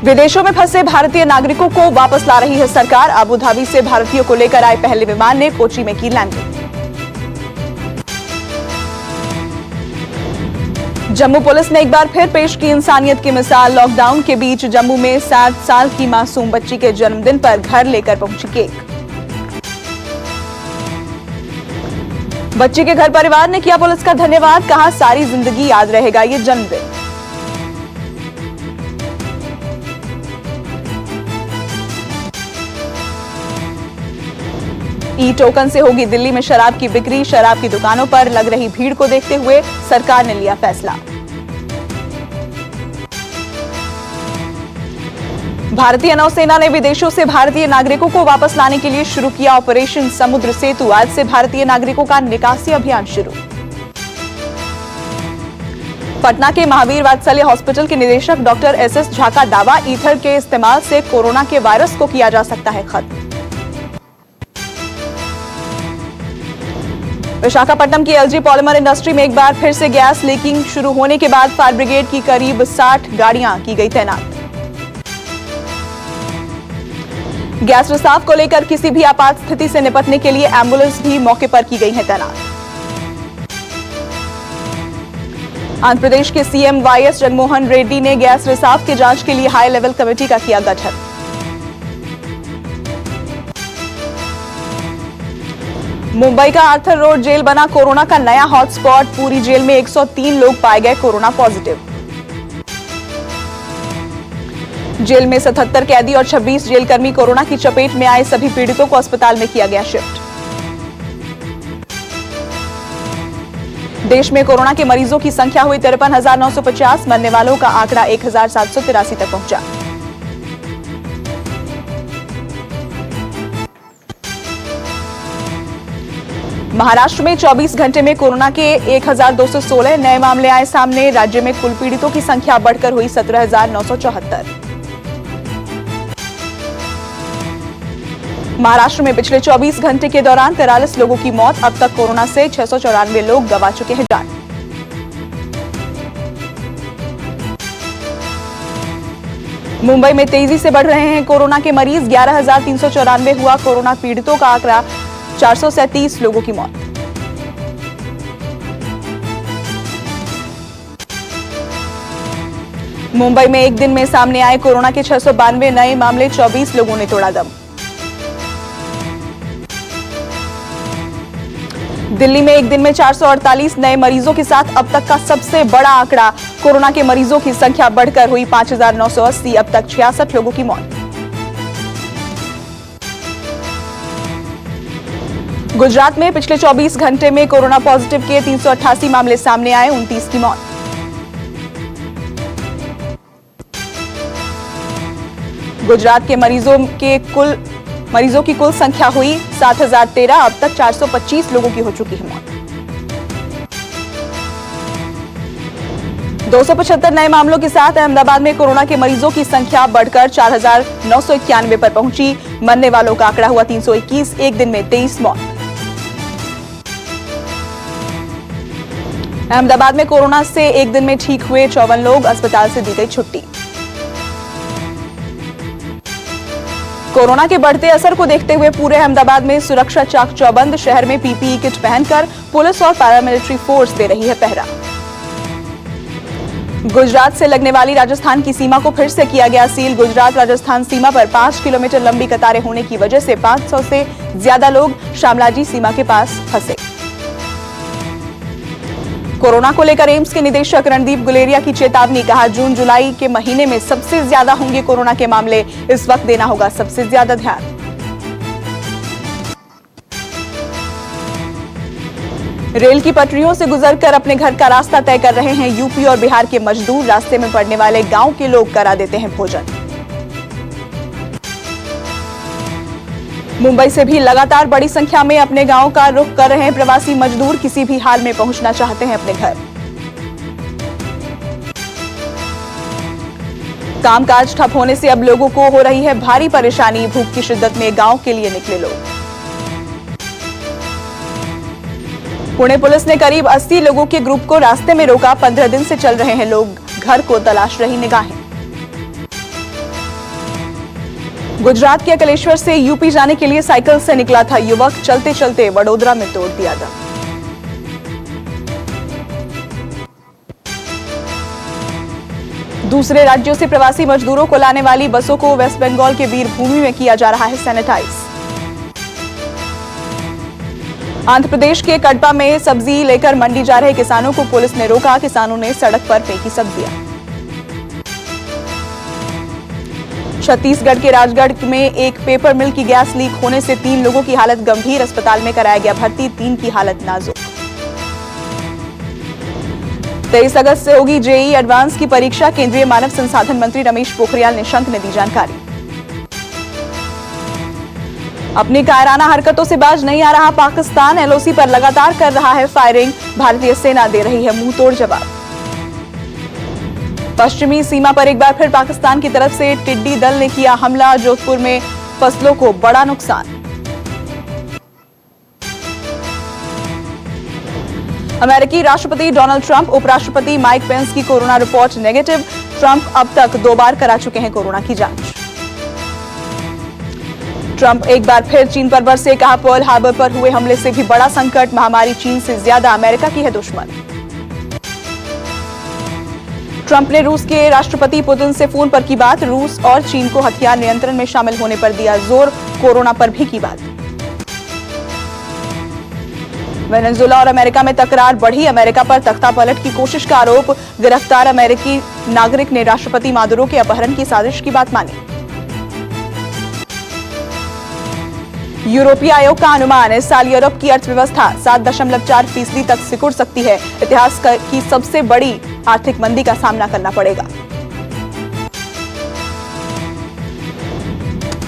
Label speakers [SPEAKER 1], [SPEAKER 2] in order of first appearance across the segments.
[SPEAKER 1] विदेशों में फंसे भारतीय नागरिकों को वापस ला रही है सरकार। अबू धाबी से भारतीयों को लेकर आए पहले विमान ने कोची में की लैंडिंग। जम्मू पुलिस ने एक बार फिर पेश की इंसानियत की मिसाल। लॉकडाउन के बीच जम्मू में 7 साल की मासूम बच्ची के जन्मदिन पर घर लेकर पहुंची केक। बच्ची के घर परिवार ने किया पुलिस का धन्यवाद। कहा, सारी जिंदगी याद रहेगा ये जन्मदिन। ई टोकन से होगी दिल्ली में शराब की बिक्री। शराब की दुकानों पर लग रही भीड़ को देखते हुए सरकार ने लिया फैसला। भारतीय नौसेना ने विदेशों से भारतीय नागरिकों को वापस लाने के लिए शुरू किया ऑपरेशन समुद्र सेतु। आज से भारतीय नागरिकों का निकासी अभियान शुरू। पटना के महावीर वात्सल्य हॉस्पिटल के निदेशक डॉक्टर एस झा का दावा, ईथर के इस्तेमाल से कोरोना के वायरस को किया जा सकता है खत्म। विशाखापट्टनम की एलजी पॉलीमर इंडस्ट्री में एक बार फिर से गैस लीकिंग शुरू होने के बाद फायर ब्रिगेड की करीब 60 गाड़ियां की गई तैनात। गैस रिसाव को लेकर किसी भी आपात स्थिति से निपटने के लिए एम्बुलेंस भी मौके पर की गई है तैनात। आंध्र प्रदेश के सीएम वाईएस जगनमोहन रेड्डी ने गैस रिसाव की जांच के लिए हाई लेवल कमेटी का किया गठन। मुंबई का आर्थर रोड जेल बना कोरोना का नया हॉटस्पॉट। पूरी जेल में 103 लोग पाए गए कोरोना पॉजिटिव। जेल में 77 कैदी और 26 जेलकर्मी कोरोना की चपेट में आए। सभी पीड़ितों को अस्पताल में किया गया शिफ्ट। देश में कोरोना के मरीजों की संख्या हुई 53,950। मरने वालों का आंकड़ा 1,783 तक पहुंचा। महाराष्ट्र में 24 घंटे में कोरोना के 1,216 नए मामले आए सामने। राज्य में कुल पीड़ितों की संख्या बढ़कर हुई 17,974। महाराष्ट्र में पिछले 24 घंटे के दौरान 43 लोगों की मौत। अब तक कोरोना से 694 लोग गंवा चुके हैं जान। मुंबई में तेजी से बढ़ रहे हैं कोरोना के मरीज। 11,394 हुआ कोरोना पीड़ितों का आंकड़ा। 437 लोगों की मौत। मुंबई में एक दिन में सामने आए कोरोना के 692 नए मामले। 24 लोगों ने तोड़ा दम। दिल्ली में एक दिन में 448 नए मरीजों के साथ अब तक का सबसे बड़ा आंकड़ा। कोरोना के मरीजों की संख्या बढ़कर हुई 5,980। अब तक 66 लोगों की मौत। गुजरात में पिछले 24 घंटे में कोरोना पॉजिटिव के 388 मामले सामने आए। 29 की मौत। गुजरात के मरीजों की कुल संख्या हुई 7,013। अब तक 425 लोगों की हो चुकी है मौत। 275 नए मामलों के साथ अहमदाबाद में कोरोना के मरीजों की संख्या बढ़कर 4,991 पर पहुंची। मरने वालों का आंकड़ा हुआ 321। एक दिन में 23 मौत। अहमदाबाद में कोरोना से एक दिन में ठीक हुए 54 लोग। अस्पताल से दी गई छुट्टी। कोरोना के बढ़ते असर को देखते हुए पूरे अहमदाबाद में सुरक्षा चाक चौबंद। शहर में पीपीई किट पहनकर पुलिस और पैरामिलिट्री फोर्स दे रही है पहरा। गुजरात से लगने वाली राजस्थान की सीमा को फिर से किया गया सील। गुजरात राजस्थान सीमा पर 5 किलोमीटर लंबी कतारें होने की वजह से 500 से ज्यादा लोग शामलाजी सीमा के पास फंसे। कोरोना को लेकर एम्स के निदेशक रणदीप गुलेरिया की चेतावनी। कहा, जून जुलाई के महीने में सबसे ज्यादा होंगे कोरोना के मामले। इस वक्त देना होगा सबसे ज्यादा ध्यान। रेल की पटरियों से गुजरकर अपने घर का रास्ता तय कर रहे हैं यूपी और बिहार के मजदूर। रास्ते में पड़ने वाले गांव के लोग करा देते हैं भोजन। मुंबई से भी लगातार बड़ी संख्या में अपने गांव का रुख कर रहे हैं प्रवासी मजदूर। किसी भी हाल में पहुंचना चाहते हैं अपने घर। कामकाज ठप होने से अब लोगों को हो रही है भारी परेशानी। भूख की शिद्दत में गांव के लिए निकले लोग। पुणे पुलिस ने करीब 80 लोगों के ग्रुप को रास्ते में रोका। 15 दिन से चल रहे हैं लोग घर को तलाश रही निगाहें। गुजरात के अकलेश्वर से यूपी जाने के लिए साइकिल से निकला था युवक, चलते चलते वडोदरा में तोड़ दिया दम। दूसरे राज्यों से प्रवासी मजदूरों को लाने वाली बसों को वेस्ट बंगाल के वीरभूमि में किया जा रहा है सैनिटाइज। आंध्र प्रदेश के कडपा में सब्जी लेकर मंडी जा रहे किसानों को पुलिस ने रोका, किसानों ने सड़क पर फेंकी सब्जियां। छत्तीसगढ़ के राजगढ़ में एक पेपर मिल की गैस लीक होने से 3 लोगों की हालत गंभीर, अस्पताल में कराया गया भर्ती, 3 की हालत नाजुक। 23 अगस्त से होगी जेईई एडवांस की परीक्षा, केंद्रीय मानव संसाधन मंत्री रमेश पोखरियाल निशंक ने दी जानकारी। अपनी कायराना हरकतों से बाज नहीं आ रहा पाकिस्तान, एलओसी पर लगातार कर रहा है फायरिंग, भारतीय सेना दे रही है मुंहतोड़ जवाब। पश्चिमी सीमा पर एक बार फिर पाकिस्तान की तरफ से टिड्डी दल ने किया हमला, जोधपुर में फसलों को बड़ा नुकसान। अमेरिकी राष्ट्रपति डोनाल्ड ट्रंप, उपराष्ट्रपति माइक पेंस की कोरोना रिपोर्ट नेगेटिव, ट्रंप अब तक 2 बार करा चुके हैं कोरोना की जांच। ट्रंप एक बार फिर चीन पर बरसे, कहा पर्ल हार्बर पर हुए हमले से भी बड़ा संकट, महामारी चीन से ज्यादा अमेरिका की है दुश्मन। ट्रंप ने रूस के राष्ट्रपति पुतिन से फोन पर की बात, रूस और चीन को हथियार नियंत्रण में शामिल होने पर दिया जोर, कोरोना पर भी की बात। वेनेजुएला और अमेरिका में तकरार बढ़ी, अमेरिका पर तख्तापलट की कोशिश का आरोप, गिरफ्तार अमेरिकी नागरिक ने राष्ट्रपति मादुरो के अपहरण की साजिश की बात मानी। यूरोपीय आयोग का अनुमान, इस साल यूरोप की अर्थव्यवस्था 7.4% तक सिकुड़ सकती है, इतिहास की सबसे बड़ी आर्थिक मंदी का सामना करना पड़ेगा।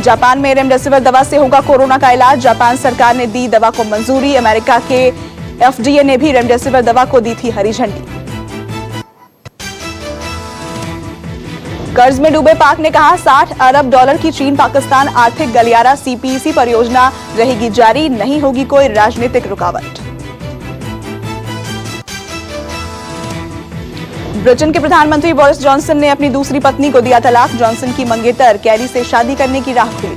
[SPEAKER 1] जापान में रेमडेसिविर दवा से होगा कोरोना का इलाज, जापान सरकार ने दी दवा को मंजूरी, अमेरिका के एफडीए ने भी रेमडेसिविर दवा को दी थी हरी झंडी। कर्ज में डूबे पाक ने कहा, $60 अरब की चीन पाकिस्तान आर्थिक गलियारा सीपीईसी परियोजना रहेगी जारी, नहीं होगी कोई राजनीतिक रुकावट। ब्रिटेन के प्रधानमंत्री बोरिस जॉनसन ने अपनी दूसरी पत्नी को दिया तलाक, जॉनसन की मंगेतर कैरी से शादी करने की राह खुली।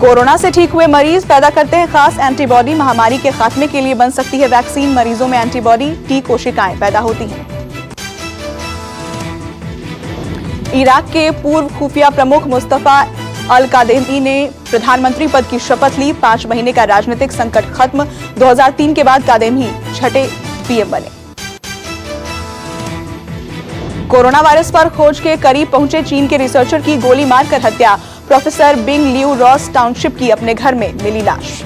[SPEAKER 1] कोरोना से ठीक हुए मरीज पैदा करते हैं खास एंटीबॉडी, महामारी के खात्मे के लिए बन सकती है वैक्सीन, मरीजों में एंटीबॉडी टी कोशिकाएं पैदा होती हैं। इराक के पूर्व खुफिया प्रमुख मुस्तफा अल कादेमी ने प्रधानमंत्री पद की शपथ ली, 5 महीने का राजनीतिक संकट खत्म, 2003 के बाद कादेमी 6ठे पीएम बने। कोरोना वायरस पर खोज के करीब पहुंचे चीन के रिसर्चर की गोली मारकर हत्या, professor Bing Liu Ross Township की अपने घर में मिली लाश।